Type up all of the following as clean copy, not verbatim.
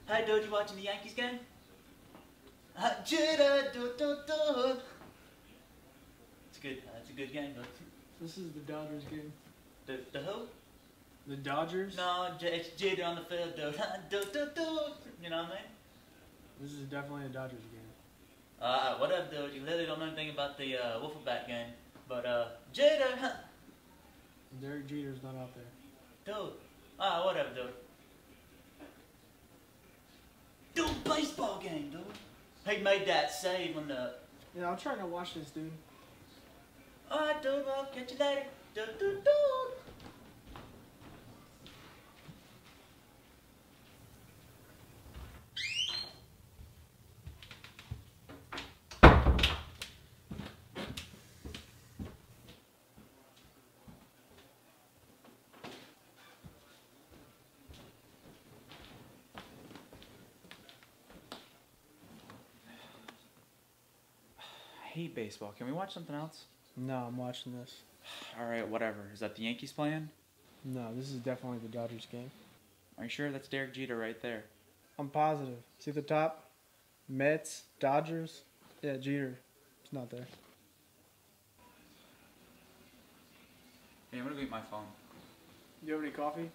Hey, dude, you watching the Yankees game? Jada, do, do, do. It's a good game, though. This is the Dodgers game. The who? The Dodgers? No, it's Jada on the field, dude. Do, do, do. You know what I mean? This is definitely a Dodgers game. Whatever, dude. You literally don't know anything about the Wolfpack game. But, Jada. Derek Jeter's not out there. Dude. Whatever, dude. Dude, baseball game, dude. He made that save on the... Yeah, I'm trying to watch this, dude. Alright, dude, well, catch you later. Do, do, do. I hate baseball. Can we watch something else? No, I'm watching this. Alright, whatever. Is that the Yankees playing? No, this is definitely the Dodgers game. Are you sure? That's Derek Jeter right there. I'm positive. See the top? Mets, Dodgers. Yeah, Jeter. It's not there. Hey, I'm gonna go eat my phone. You have any coffee?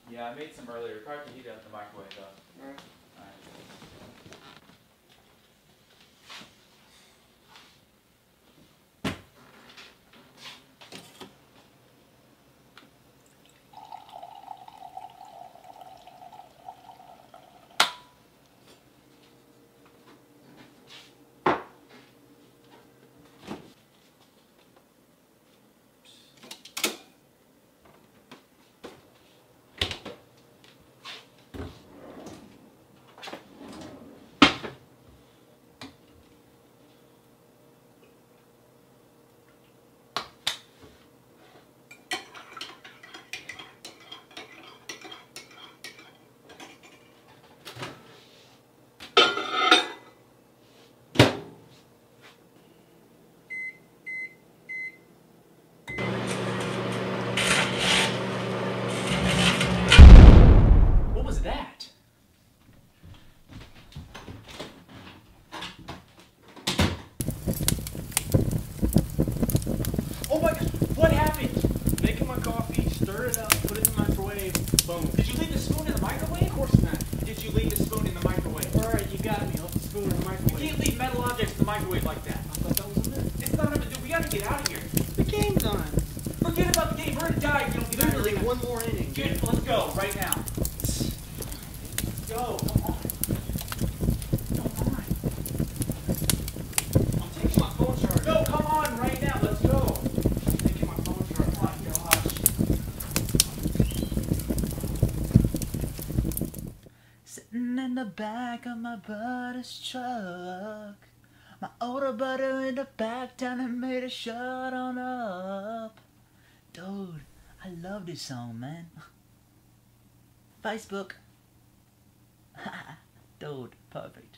Yeah, I made some earlier. Probably could heat it up in the microwave though. Alright. Alright. What was that? Oh my god, what happened? Making my coffee, stir it up, put it in the microwave, boom. Did you leave the spoon in the microwave? Of course not. Did you leave the spoon in the microwave? Alright, you got me. Left the spoon in the You microwave. can't leave metal objects in the microwave like that. I thought that was in there. It's not dude, we gotta get out of here. The game's on. Forget about the game, we're gonna die if you don't get out of Literally here. one more inning. Dude, let's go, right now. Go, come on. Come on. I'm taking my phone charger. No, come on, right now, let's go. I'm taking my phone charger. Oh my gosh. Sitting in the back of my buddy's truck. My older brother in the back telling me to shut on up. Dude, I love this song, man. Facebook. Dude, perfect.